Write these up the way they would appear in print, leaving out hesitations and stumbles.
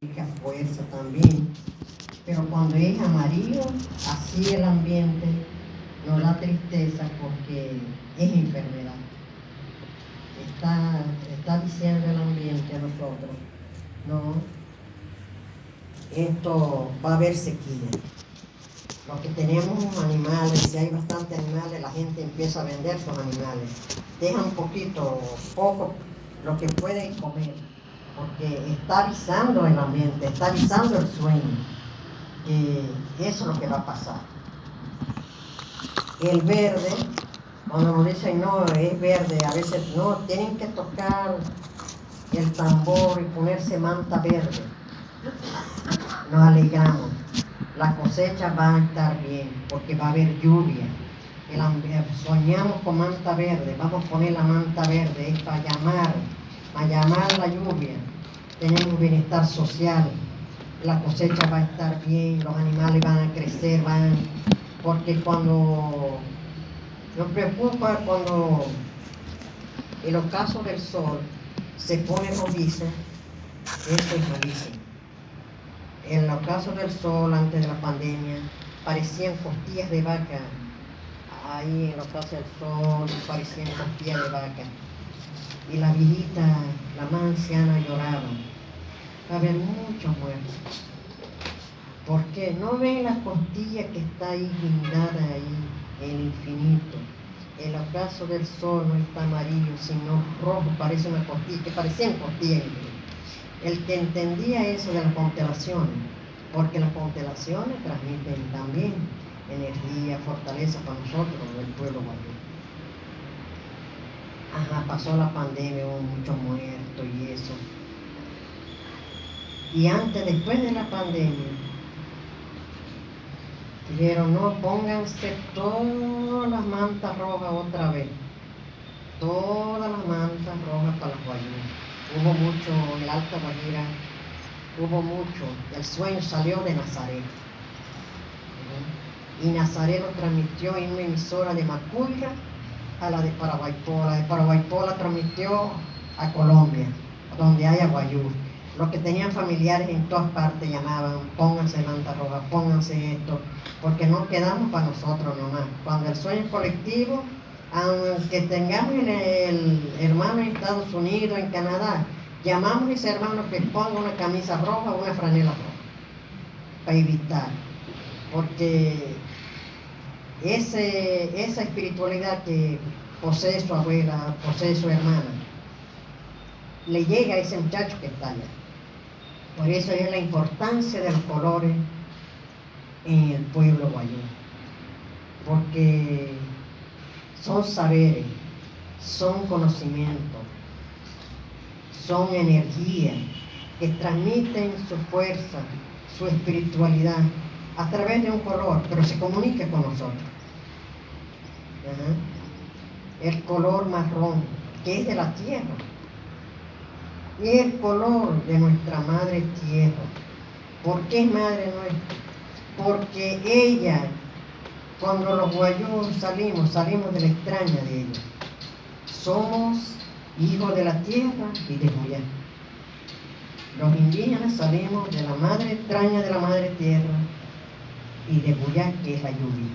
fuerza también, pero cuando es amarillo, así el ambiente nos da tristeza porque es enfermedad. Está diciendo el ambiente a nosotros, no, esto va a haber sequía. Los que tenemos animales, si hay bastantes animales, la gente empieza a vender sus animales. Deja un poco, lo que pueden comer, porque está avisando el ambiente, está avisando el sueño, que eso es lo que va a pasar. El verde, cuando nos dicen no, es verde, a veces no, tienen que tocar el tambor y ponerse manta verde. Nos alegramos. La cosecha va a estar bien porque va a haber lluvia. Soñamos con manta verde, vamos a poner la manta verde, es para llamar la lluvia. Tenemos bienestar social, la cosecha va a estar bien, los animales van a crecer, porque cuando nos preocupa cuando el ocaso del sol se pone rojizo, eso es malísimo. En el ocaso del sol, antes de la pandemia, parecían costillas de vaca. Ahí en el ocaso del sol parecían costillas de vaca. Y la viejita, la más anciana, lloraba. Va a haber muchos muertos. ¿Por qué? ¿No ven la costilla que está ahí guindada ahí, en el infinito? El ocaso del sol no está amarillo, sino rojo, parece una costilla, que parecían costillas. El que entendía eso de las constelaciones, porque las constelaciones transmiten también energía, fortaleza para nosotros, el pueblo guayú. Pasó la pandemia, hubo muchos muertos y eso. Y después de la pandemia, dijeron, no, pónganse todas las mantas rojas otra vez. Todas las mantas rojas para los guayú. Hubo mucho en la Alta Guajira, hubo mucho. El sueño salió de Nazaret. Y Nazaret lo transmitió en una emisora de Macuira a la de Paraguaypola. De Paraguaypola transmitió a Colombia, donde hay guayú. Los que tenían familiares en todas partes llamaban, pónganse manta roja, pónganse esto, porque no quedamos para nosotros nomás. Cuando el sueño es colectivo, aunque tengamos el hermano en Estados Unidos, en Canadá, llamamos a ese hermano que ponga una camisa roja o una franela roja, para evitar, porque esa espiritualidad que posee su abuela, posee su hermana, le llega a ese muchacho que está allá. Por eso es la importancia de los colores en el pueblo guayú, porque son saberes, son conocimientos, son energías que transmiten su fuerza, su espiritualidad a través de un color, pero se comunica con nosotros. El color marrón, que es de la tierra, y el color de nuestra madre tierra. ¿Por qué es madre nuestra? Porque ella, cuando los guayús salimos de la extraña de ella. Somos hijos de la tierra y de Juyá. Los indígenas salimos de la madre extraña de la madre tierra y de Juyá, que es la lluvia.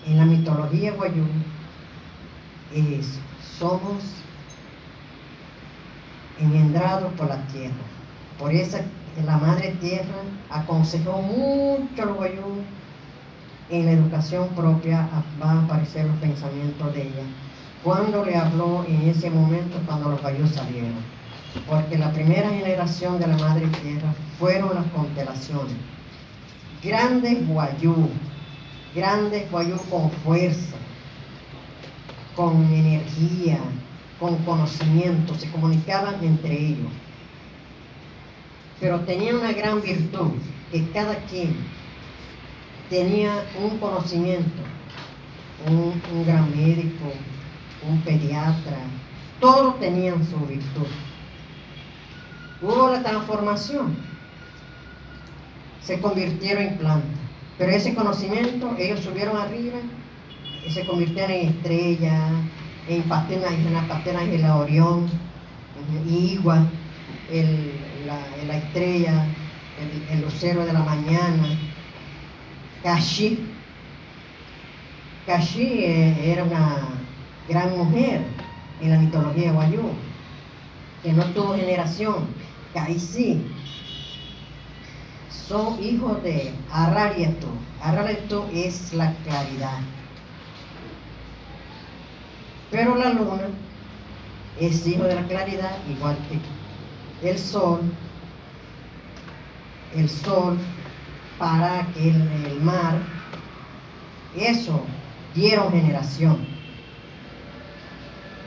En la mitología guayú somos engendrados por la tierra. Por eso la madre tierra aconsejó mucho a los guayú. En la educación propia van a aparecer los pensamientos de ella. Cuando le habló en ese momento, cuando los guayús salieron. Porque la primera generación de la madre tierra fueron las constelaciones. Grandes guayú con fuerza, con energía, con conocimiento, se comunicaban entre ellos. Pero tenían una gran virtud, que cada quien tenía un conocimiento, un gran médico, un pediatra, todos tenían su virtud. Hubo la transformación, se convirtieron en plantas, pero ese conocimiento, ellos subieron arriba y se convirtieron en estrellas, en las pastelas de la Orión, Igua, la estrella, el lucero de la mañana, Kashi. Kashi era una gran mujer en la mitología wayuu, que no tuvo generación. Kaisi son hijos de Ararieto. Ararieto es la claridad. Pero la luna es hijo de la claridad, igual que el sol. El sol para que el mar, eso dieron generación.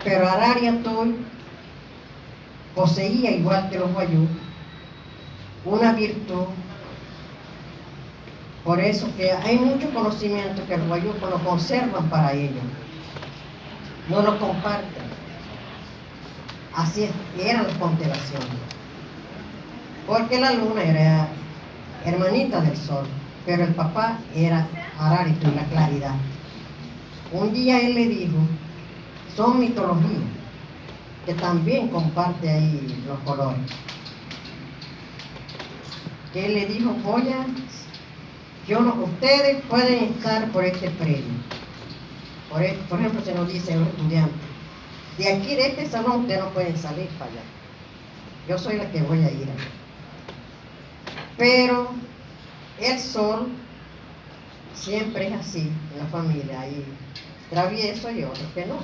Pero Ararieto poseía, igual que los wayuu, una virtud. Por eso que hay mucho conocimiento que los wayuu lo conservan para ellos, no lo comparten. Así eran las constelaciones. Porque la luna era hermanita del sol, pero el papá era Ararieto y la claridad. Un día él le dijo, son mitologías, que también comparte ahí los colores. Que él le dijo, ustedes pueden estar por este premio. Por ejemplo, se nos dice a los estudiantes, de aquí de este salón ustedes no pueden salir para allá. Yo soy la que voy a ir allá. Pero el sol siempre es así en la familia, hay travieso y otros que no.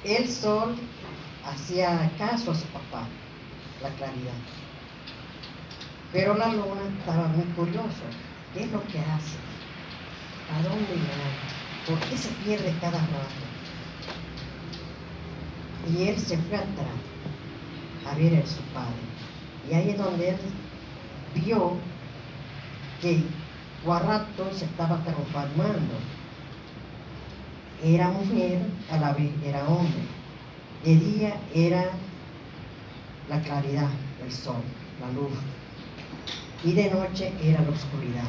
El sol hacía caso a su papá, la claridad. Pero la luna estaba muy curiosa. ¿Qué es lo que hace? ¿A dónde va? ¿Por qué se pierde cada rato? Y él se fue atrás a ver a su padre. Y ahí es donde él vio que Guarrato se estaba transformando. Era mujer, a la vez era hombre. De día era la claridad, el sol, la luz. Y de noche era la oscuridad.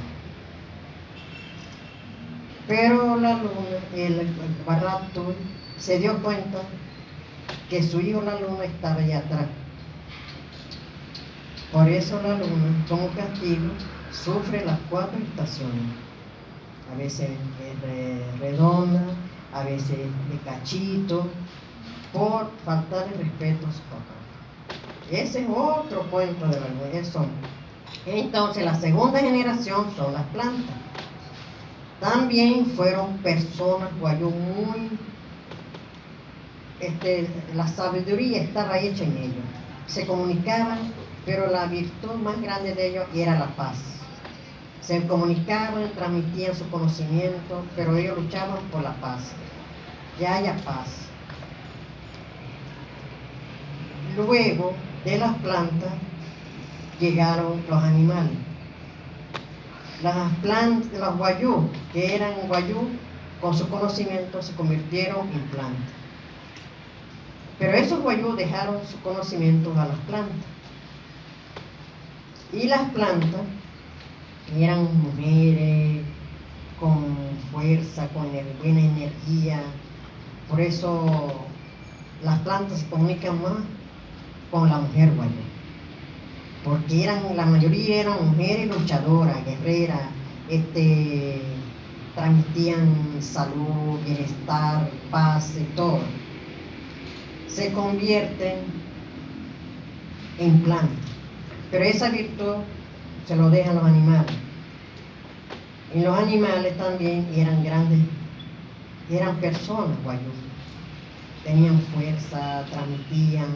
Pero la luna, el Guarrato se dio cuenta que su hijo la luna estaba allá atrás. Por eso la luna, como castigo, sufre las 4 estaciones. A veces es redonda, a veces de cachito, por faltar el respeto a su papá. Ese es otro cuento de la luna. Entonces la segunda generación son las plantas. También fueron personas wayuu muy, la sabiduría estaba hecha en ellos. Se comunicaban, pero la virtud más grande de ellos era la paz. Se comunicaban, transmitían su conocimiento, pero ellos luchaban por la paz. Que haya paz. Luego de las plantas llegaron los animales. Las plantas, los wayuu, que eran wayuu, con su conocimiento se convirtieron en plantas. Pero esos wayuu dejaron su conocimiento a las plantas. Y las plantas eran mujeres con fuerza, con buena energía. Por eso las plantas se comunican más con la mujer wayuu. Porque la mayoría eran mujeres luchadoras, guerreras, transmitían salud, bienestar, paz y todo. Se convierten en plantas. Pero esa virtud se lo dejan los animales. Y los animales también eran grandes, eran personas wayuu. Tenían fuerza, transmitían,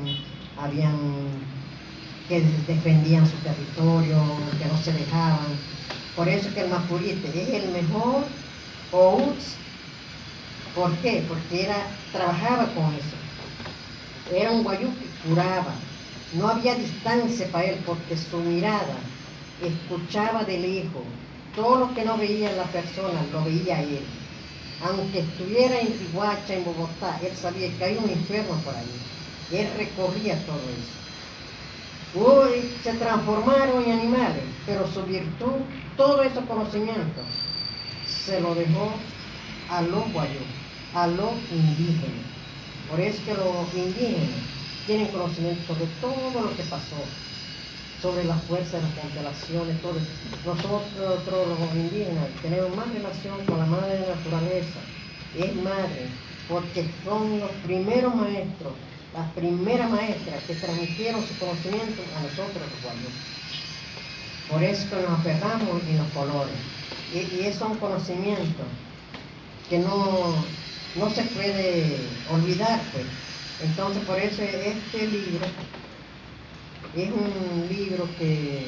que defendían su territorio, que no se dejaban. Por eso es que el Mapurite es el mejor Outs. ¿Por qué? Porque trabajaba con eso. Era un wayuu que curaba. No había distancia para él porque su mirada escuchaba de lejos. Todo lo que no veía la persona lo veía él. Aunque estuviera en Riguacha, en Bogotá, él sabía que hay un infierno por ahí. Él recorría todo eso. Hoy se transformaron en animales, pero su virtud, todo ese conocimiento, se lo dejó a los wayuu, a los indígenas. Por eso que los indígenas tienen conocimiento sobre todo lo que pasó, sobre las fuerzas de las constelaciones, todo eso. Nosotros los indígenas tenemos más relación con la madre naturaleza, es madre, porque son los primeros maestros, las primeras maestras que transmitieron su conocimiento a nosotros los guayos. Por eso que nos aferramos en los colores. Y es un conocimiento que no se puede olvidar, pues. Entonces, por eso este libro es un libro que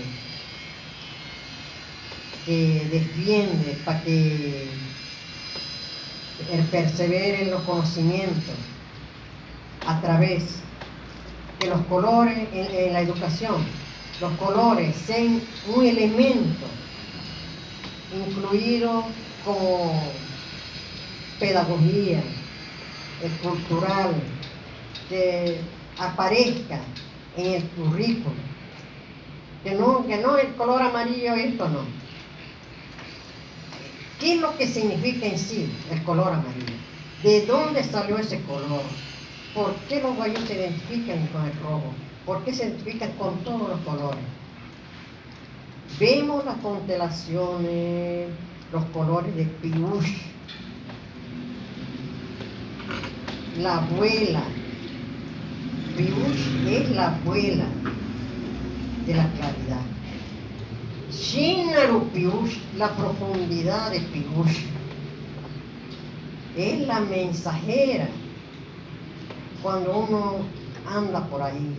defiende para que persevere en los conocimientos a través de los colores en la educación. Los colores sean un elemento incluido como pedagogía cultural, que aparezca en el currículo, que no el color amarillo, esto no. ¿Qué es lo que significa en sí el color amarillo? ¿De dónde salió ese color? ¿Por qué los guayos se identifican con el rojo? ¿Por qué se identifican con todos los colores? Vemos las constelaciones, los colores de Piush, la abuela. Piush es la abuela de la claridad. Shinaru Piush, la profundidad de Piush, es la mensajera. Cuando uno anda por ahí,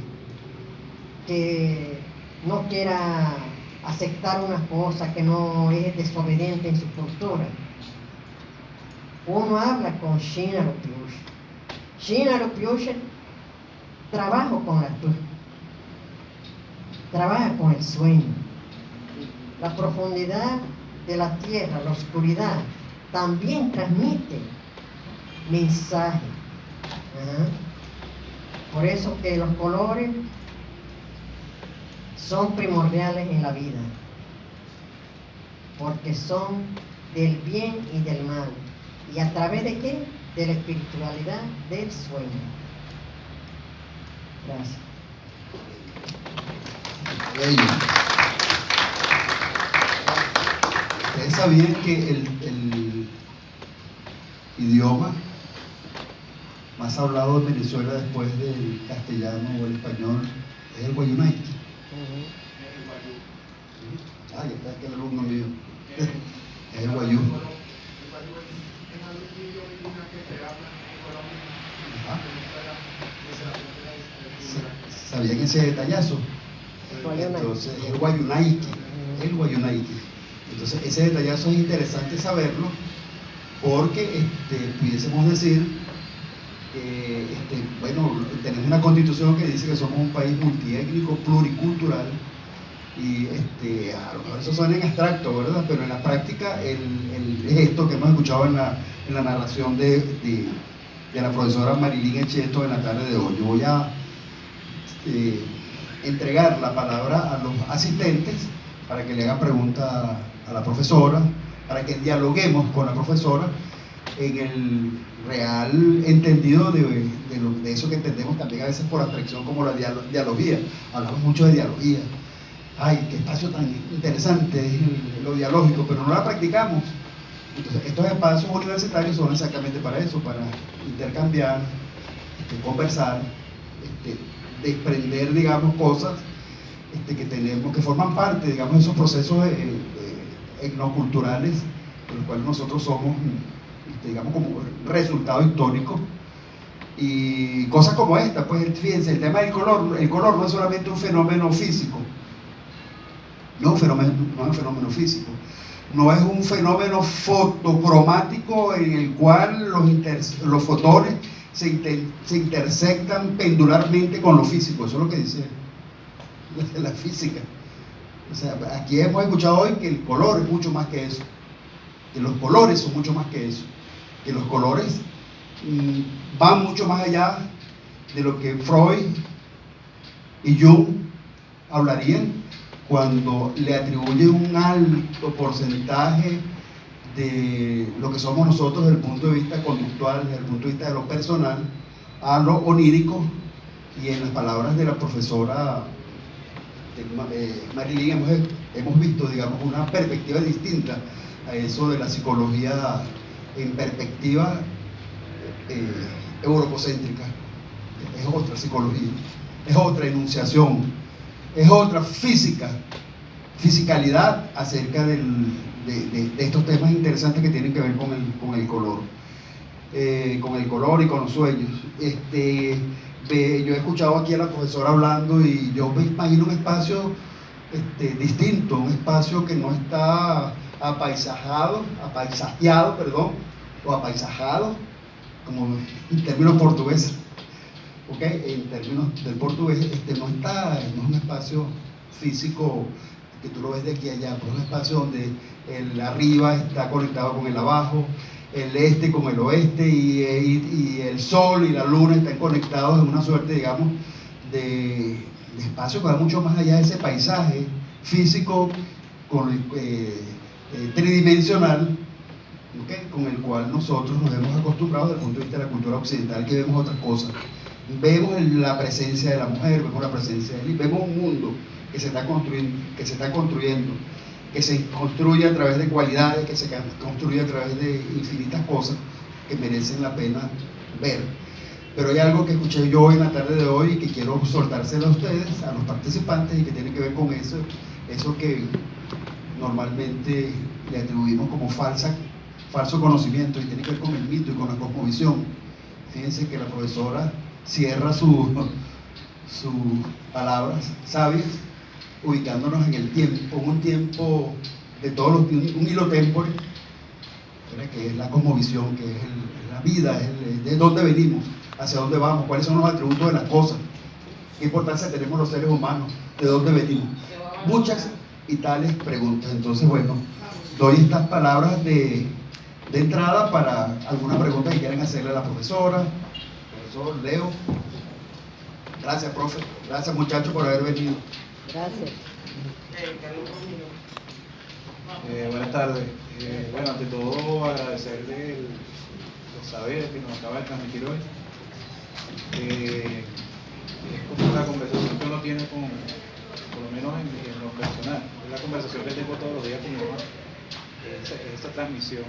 que no quiera aceptar una cosa que no es desobediente en su cultura, uno habla con Shinaru Piush. Shinaru Piush trabaja con la luz, trabaja con el sueño. La profundidad de la tierra, la oscuridad, también transmite mensaje. Por eso que los colores son primordiales en la vida, porque son del bien y del mal. ¿Y a través de qué? De la espiritualidad del sueño. Gracias. Ustedes sabían que el idioma más hablado en Venezuela después del castellano o el español es el guayunaiki. Ah, ya está aquel alumno mío. Es el guayú. ¿Sabían ese detallazo? Entonces, el guayunaiki. Entonces, ese detallazo es interesante saberlo porque pudiésemos decir que bueno, tenemos una constitución que dice que somos un país multiétnico, pluricultural, y a lo mejor eso suena en abstracto, ¿verdad? Pero en la práctica es esto que hemos escuchado en la narración de la profesora Marilyn Echeto en la tarde de hoy. Yo voy a entregar la palabra a los asistentes para que le hagan preguntas a la profesora, para que dialoguemos con la profesora en el real entendido de eso que entendemos también a veces por abstracción como la dialogía. Hablamos mucho de dialogía. Ay, qué espacio tan interesante es lo dialógico, pero no la practicamos. Entonces, estos espacios universitarios son exactamente para eso, para intercambiar, conversar, desprender, digamos, cosas que tenemos, que forman parte, digamos, de esos procesos etnoculturales, de los cuales nosotros somos, digamos, como resultado histórico. Y cosas como esta, pues fíjense, el tema del color, el color no es solamente un fenómeno físico, no es un fenómeno físico, no es un fenómeno fotocromático en el cual los fotones se intersectan pendularmente con lo físico. Eso es lo que dice la física. O sea, aquí hemos escuchado hoy que el color es mucho más que eso, que los colores son mucho más que eso, que los colores van mucho más allá de lo que Freud y Jung hablarían cuando le atribuyen un alto porcentaje de lo que somos nosotros desde el punto de vista conductual, desde el punto de vista de lo personal, a lo onírico, y en las palabras de la profesora Marilyn hemos visto, digamos, una perspectiva distinta a eso de la psicología en perspectiva europocéntrica. Es otra psicología, es otra enunciación, es otra fisicalidad acerca de estos temas interesantes que tienen que ver con el color. Con el color y con los sueños. Yo he escuchado aquí a la profesora hablando y yo me imagino un espacio distinto, un espacio que no está apaisajeado, como en términos portugueses, ¿ok? En términos del portugués, no es un espacio físico que tú lo ves de aquí a allá, pero es un espacio donde el arriba está conectado con el abajo, el este con el oeste, y el sol y la luna están conectados en una suerte, digamos, de espacio que va mucho más allá de ese paisaje físico tridimensional, ¿okay? Con el cual nosotros nos hemos acostumbrado desde el punto de vista de la cultura occidental, que vemos otras cosas. Vemos la presencia de la mujer, vemos la presencia de él, vemos un mundo que se está construyendo, que se construye a través de cualidades, que se construye a través de infinitas cosas que merecen la pena ver. Pero hay algo que escuché yo en la tarde de hoy y que quiero soltárselo a ustedes, a los participantes, y que tiene que ver con eso que normalmente le atribuimos como falso conocimiento, y tiene que ver con el mito y con la cosmovisión. Fíjense que la profesora cierra sus palabras sabias ubicándonos en el tiempo, un tiempo de todos un hilo tempore, que es la cosmovisión, que es la vida, es de dónde venimos, hacia dónde vamos, cuáles son los atributos de las cosas, qué importancia tenemos los seres humanos, de dónde venimos. Muchas y tales preguntas. Entonces, bueno, doy estas palabras de entrada para alguna pregunta que quieran hacerle a la profesora. Profesor Leo. Gracias, profe. Gracias, muchachos, por haber venido. Gracias. Buenas tardes. Bueno, ante todo agradecerle los saberes que nos acaba de transmitir hoy. Es como la conversación que uno tiene por lo menos en lo personal, es la conversación que tengo todos los días con mi mamá. Esa transmisión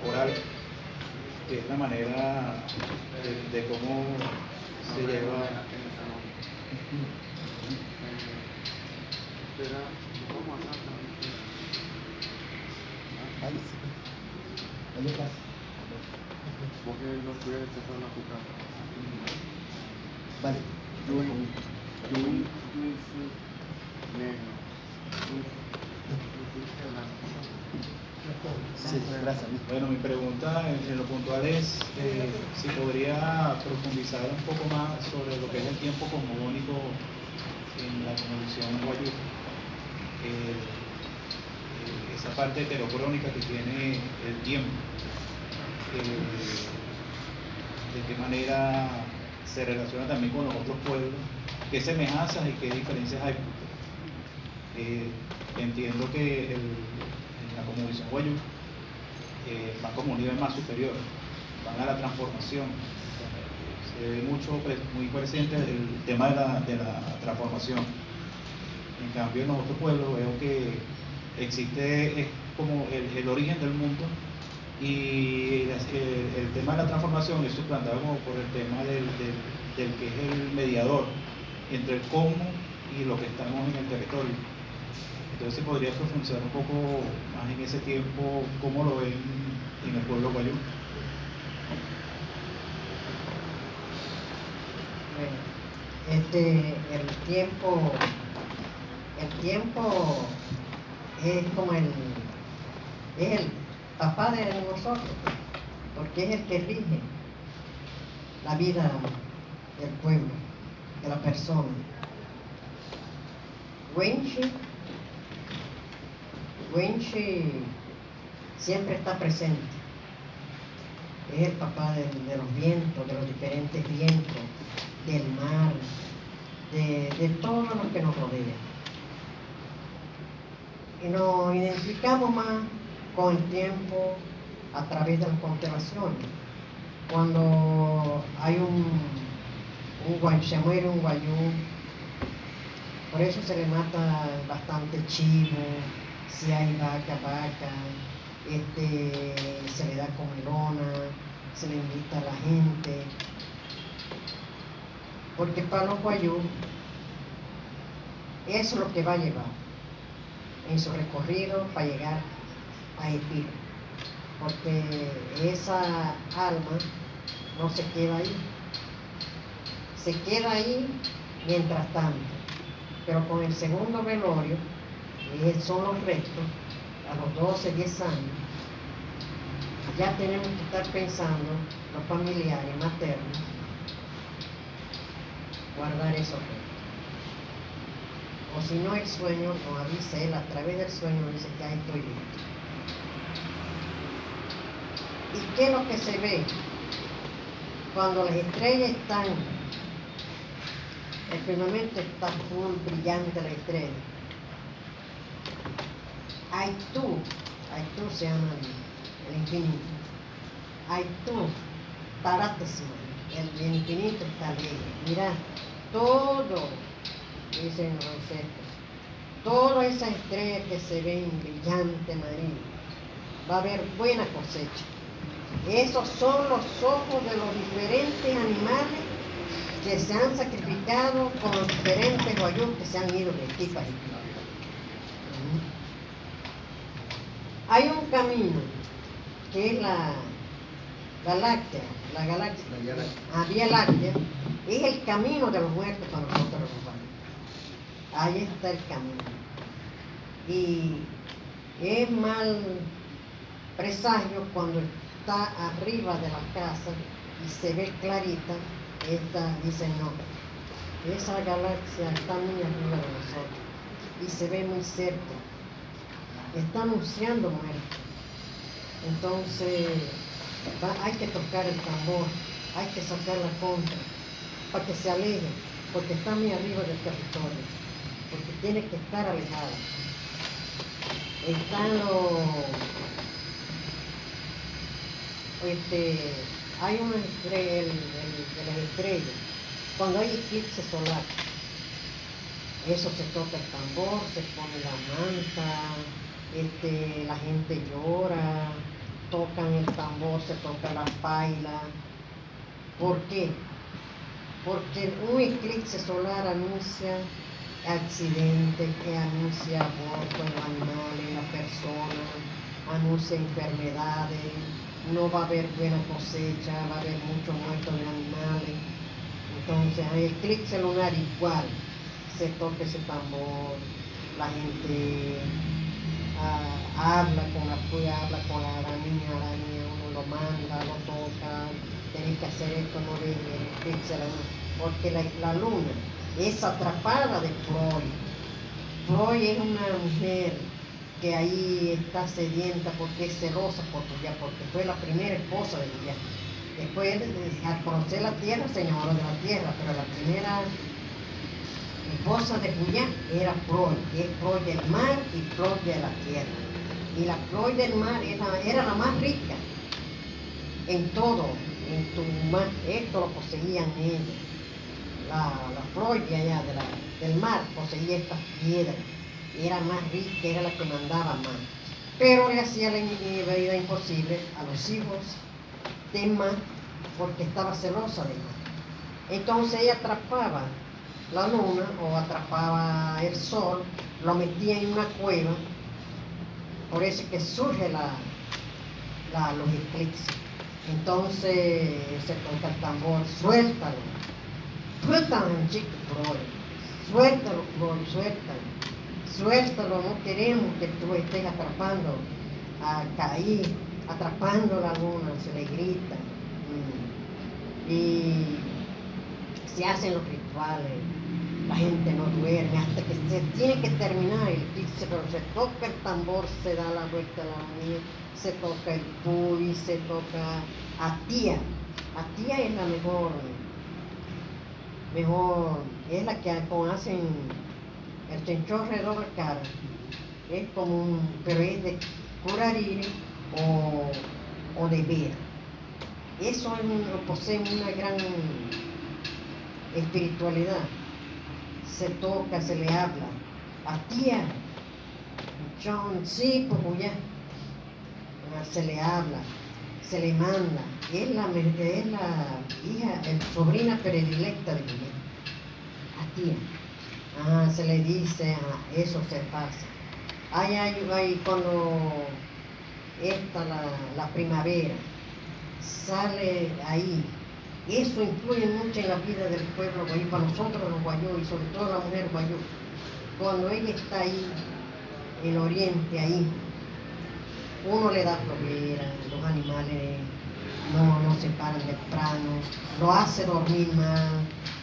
oral, que es la manera de cómo se lleva. Vale. Sí, gracias. Bueno, mi pregunta en lo puntual es si podría profundizar un poco más sobre lo que es el tiempo cosmogónico en la cosmovisión wayuu. Esa parte heterocrónica que tiene el tiempo, de qué manera se relaciona también con los otros pueblos, qué semejanzas y qué diferencias hay. Entiendo que en la cosmovisión wayuu van como un nivel más superior, van a la transformación. Se ve muy presente el tema de la transformación. En cambio, en los otros pueblos veo que existe como el origen del mundo, y el tema de la transformación es suplantado como por el tema del que es el mediador entre el cosmos y lo que estamos en el territorio. Entonces, si podría profundizar un poco más en ese tiempo, ¿cómo lo ven en el pueblo wayuu? El tiempo es como es el papá de nosotros, porque es el que rige la vida del pueblo, de la persona. Wenshi siempre está presente. Es el papá de los vientos, de los diferentes vientos, del mar, de todo lo que nos rodea. Y nos identificamos más con el tiempo a través de las constelaciones. Cuando hay se muere un guayú, por eso se le mata bastante chivo, si hay vaca, se le da comelona, se le invita a la gente, porque para los guayú eso es lo que va a llevar en su recorrido para llegar a Epiro, porque esa alma no se queda ahí, se queda ahí mientras tanto, pero con el segundo velorio, son los restos, a los 12, 10 años, ya tenemos que estar pensando, los familiares maternos, guardar esos restos. O si no, el sueño nos avisa, él a través del sueño nos dice que ahí estoy listo. ¿Y qué es lo que se ve? Cuando las estrellas están, el firmamento está full, brillante la estrella. Aitu se llama el infinito. Aitu, taratesima, el infinito está alegre. Mira, todo, dicen los ancestros, todas esas estrellas que se ven brillantes, amarillas, va a haber buena cosecha. Esos son los ojos de los diferentes animales que se han sacrificado con los diferentes guayús que se han ido de aquí para allá. Hay un camino que es la galaxia, Vía Láctea, es el camino de los muertos para nosotros los humanos. Ahí está el camino. Y es mal presagio cuando está arriba de la casa y se ve clarita, dicen no, esa galaxia está muy arriba de nosotros y se ve muy cerca, está anunciando muerte. Entonces hay que tocar el tambor, hay que sacar la contra para que se aleje, porque está muy arriba del territorio, porque tiene que estar alejada. Hay una estrella, de las estrellas, cuando hay eclipse solar, eso se toca el tambor, se pone la manta, la gente llora, tocan el tambor, se toca la paila. ¿Por qué? Porque un eclipse solar anuncia accidentes, que anuncia aborto en los animales, en las personas, anuncia enfermedades, no va a haber buena cosecha, va a haber muchos muertos de animales. Entonces, en el eclipse lunar igual, se toca ese tambor, la gente habla con la araña, uno lo manda, lo toca, tenés que hacer esto, no de el eclipse, porque la luna es atrapada de Freud. Freud es una mujer que ahí está sedienta porque es celosa por Julián, porque fue la primera esposa de Julián. Después, al conocer la tierra, se enamoró de la tierra, pero la primera esposa de Julián era Freud, que es Freud del mar y Freud de la tierra. Y la Freud del mar era la más rica en todo, en Tucumán, esto lo poseían ellos. La Freud de allá del mar poseía estas piedras, era más rica, era la que mandaba más, pero le hacía la vida imposible a los hijos de Mar porque estaba celosa de Mar. Entonces ella atrapaba la luna o atrapaba el sol, lo metía en una cueva, por eso es que surge los eclipses. Entonces se toca el tambor, suéltalo, chico, suéltalo, suéltalo, no queremos que tú estés atrapando atrapando la luna, se le grita. Y se hacen los rituales, la gente no duerme hasta que se tiene que terminar el eclipse, pero se toca el tambor, se da la vuelta a la mía, se toca el puy, se toca Atía. Atía es la mejor, es la que hacen el chenchorre de doble cara, es pero es de curariri o de vera. Eso posee una gran espiritualidad. Se toca, se le habla. A tía, John, sí, pues ya. Se le habla, se le manda. Es la hija, sobrina predilecta de Julián. A tía. Se le dice, eso se pasa. Hay cuando la primavera sale ahí. Eso influye mucho en la vida del pueblo guayú, para nosotros los guayú y sobre todo la mujer guayú. Cuando ella está ahí, en Oriente, ahí, uno le da flojera, los animales no se paran temprano, lo hace dormir más,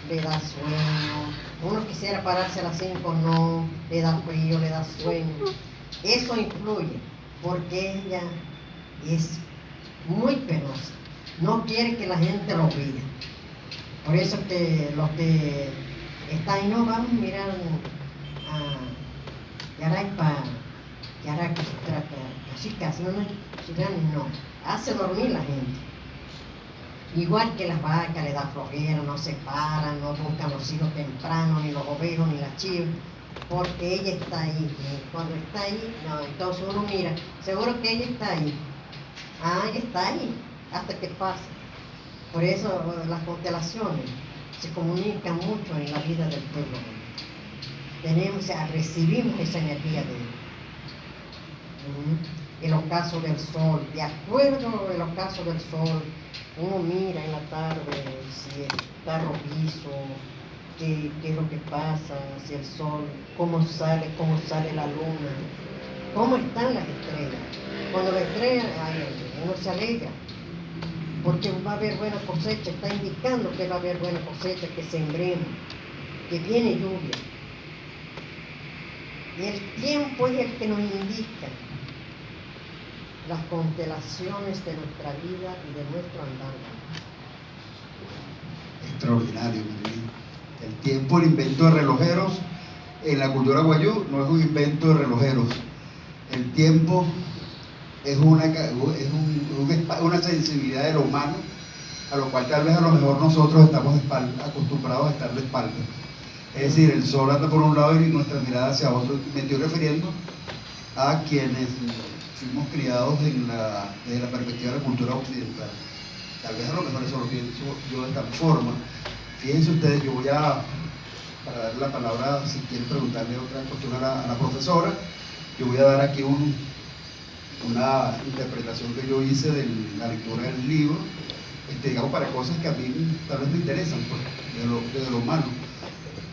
le da sueño. Uno quisiera pararse a las 5, no, le da frío, le da sueño. Eso influye, porque ella es muy penosa, no quiere que la gente lo vea. Por eso que los que están ahí, no, vamos a mirar a Yaraipa, Yaraki, así casi, no, hace dormir la gente. Igual que las vacas, le da flojera, no se paran, no buscan los hijos temprano, ni los ovejos, ni las chivas, porque ella está ahí. Cuando está ahí, no, entonces uno mira, seguro que ella está ahí. Ella está ahí, hasta que pasa. Por eso las constelaciones se comunican mucho en la vida del pueblo. Recibimos esa energía de él. El ocaso del sol, de acuerdo al ocaso del sol, uno mira en la tarde si está rojizo, qué es lo que pasa, si el sol, cómo sale la luna, cómo están las estrellas. Cuando las estrellas, uno se alegra, porque va a haber buena cosecha, está indicando que va a haber buena cosecha, que sembremos, que viene lluvia. Y el tiempo es el que nos indica las constelaciones de nuestra vida y de nuestro andar. Extraordinario, Marilyn. El tiempo, el invento de relojeros, en la cultura guayú no es un invento de relojeros. El tiempo es una sensibilidad de lo humano, a lo cual tal vez a lo mejor nosotros estamos acostumbrados a estar de espalda. Es decir, el sol anda por un lado y nuestra mirada hacia otro. Me estoy refiriendo a quienes fuimos criados desde la perspectiva de la cultura occidental. Tal vez a lo mejor eso lo pienso yo de tal forma. Fíjense ustedes, yo voy para darle la palabra, si quieren preguntarle otra cuestión a la profesora, yo voy a dar aquí una interpretación que yo hice de la lectura del libro, digamos, para cosas que a mí tal vez me interesan, pues, de lo humano.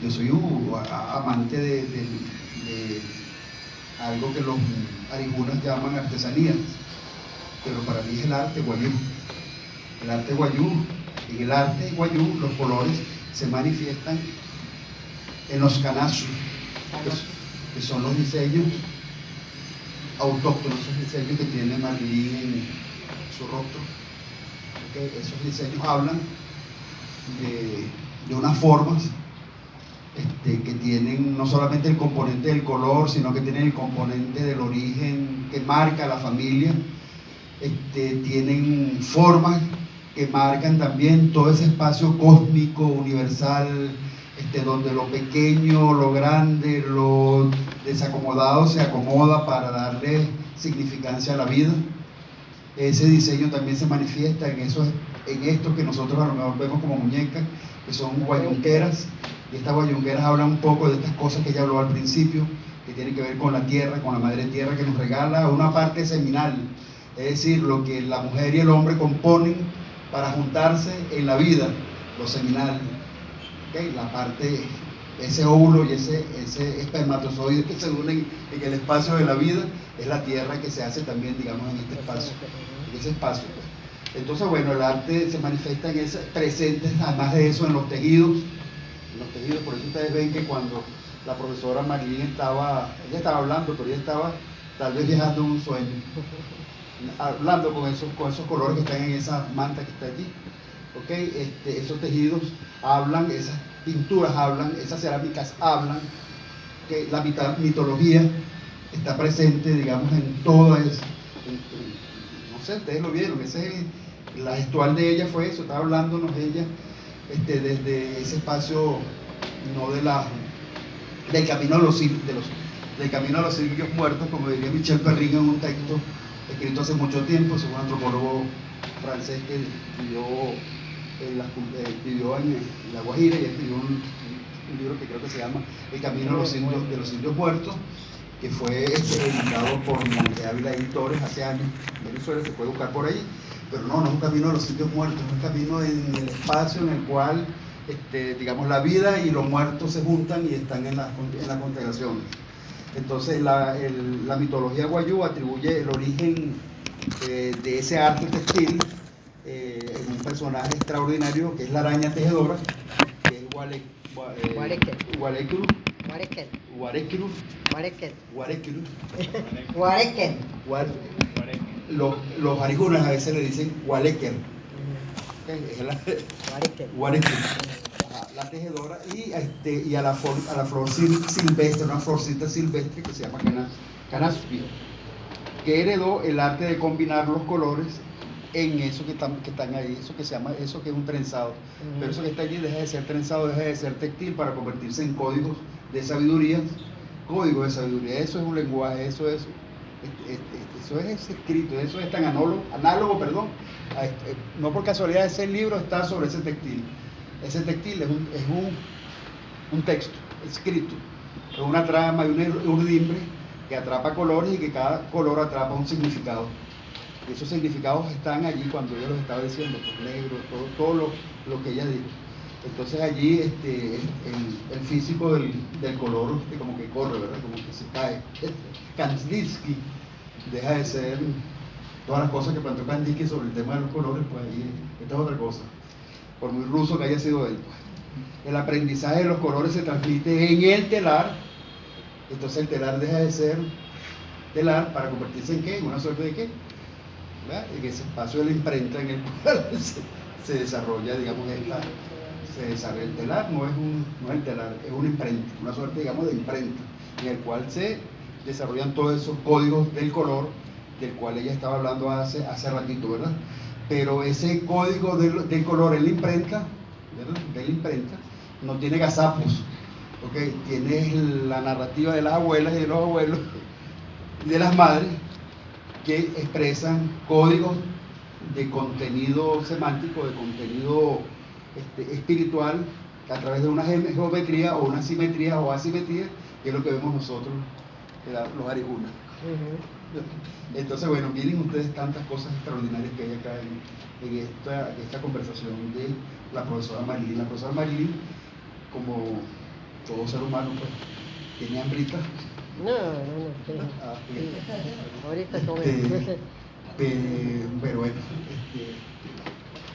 Yo soy un amante de algo que los arijunas llaman artesanías, pero para mí es el arte guayú. El arte guayú, en el arte guayú los colores se manifiestan en los canazos, que son los diseños autóctonos, esos diseños que tiene Marilyn en su rostro. ¿Okay? Esos diseños hablan de unas formas que tienen no solamente el componente del color, sino que tienen el componente del origen que marca la familia. Tienen formas que marcan también todo ese espacio cósmico, universal, donde lo pequeño, lo grande, lo desacomodado se acomoda para darle significancia a la vida. Ese diseño también se manifiesta en esto que nosotros a lo mejor vemos como muñecas, que son guayunqueras. Y estas guayunqueras hablan un poco de estas cosas que ella habló al principio, que tienen que ver con la tierra, con la madre tierra, que nos regala una parte seminal, es decir, lo que la mujer y el hombre componen para juntarse en la vida, lo seminal. ¿Okay? La parte, ese óvulo y ese espermatozoide que se unen en el espacio de la vida, es la tierra que se hace también, digamos, en este espacio, en ese espacio. Entonces, bueno, el arte se manifiesta en ese presente, además de eso, en los tejidos. Por eso ustedes ven que cuando la profesora Marilyn ella estaba hablando, pero ella estaba tal vez viajando en un sueño, hablando con esos colores que están en esa manta que está allí. ¿Okay? Esos tejidos hablan, esas pinturas hablan, esas cerámicas hablan, que la mitología está presente, digamos, en todo eso. No sé, ustedes lo vieron, ese es la gestual de ella fue eso, estaba hablándonos ella desde ese espacio, no del camino del camino a los sitios muertos, como diría Michel Perrin en un texto escrito hace mucho tiempo. Es un antropólogo francés que vivió en La Guajira y escribió un libro que creo que se llama El camino de los indios muertos, que fue editado por Monte Ávila Editores hace años en Venezuela. Se puede buscar por ahí, pero no es un camino de los indios muertos, es un camino en el espacio en el cual digamos, la vida y los muertos se juntan y están en las constelaciones. Entonces la mitología guayú atribuye el origen de ese arte textil en un personaje extraordinario que es la araña tejedora, que es los arijunas a veces le dicen Guarequer. Es la tejedora, y a la flor silvestre, una florcita silvestre que se llama canaspia, que heredó el arte de combinar los colores en eso que están ahí, eso que es un trenzado. Pero eso que está allí deja de ser trenzado, deja de ser textil para convertirse en códigos de sabiduría. Eso es un lenguaje, eso es escrito, eso es tan análogo, no por casualidad ese libro está sobre ese textil. Ese textil es un texto escrito, es una trama y un urdimbre que atrapa colores y que cada color atrapa un significado. Y esos significados están allí cuando yo los estaba diciendo, pues negro, todo lo que ella dijo. Entonces allí el físico del color como que corre, ¿verdad? Como que se cae. Kandinsky deja de ser todas las cosas que planteó Kandinsky sobre el tema de los colores, pues ahí esta es otra cosa, por muy ruso que haya sido él. El aprendizaje de los colores se transmite en el telar, entonces el telar deja de ser telar para convertirse en ¿qué? En una suerte de ¿qué? ¿Verdad? En ese espacio de la imprenta en el cual se desarrolla, digamos, el telar no es el telar, es una imprenta, una suerte, digamos, de imprenta, en el cual se desarrollan todos esos códigos del color del cual ella estaba hablando hace ratito, ¿verdad? Pero ese código del color en la imprenta, ¿verdad? De la imprenta, no tiene gazapos, ¿okay? Tiene la narrativa de las abuelas y de los abuelos y de las madres que expresan códigos de contenido semántico, de contenido espiritual, a través de una geometría o una simetría o asimetría, que es lo que vemos nosotros, los arijunas. Entonces, bueno, miren ustedes tantas cosas extraordinarias que hay acá en esta conversación de la profesora Marilyn. La profesora Marilyn, como todo ser humano, pues, tiene hambrita. Sí. Ahorita comemos. Pero bueno,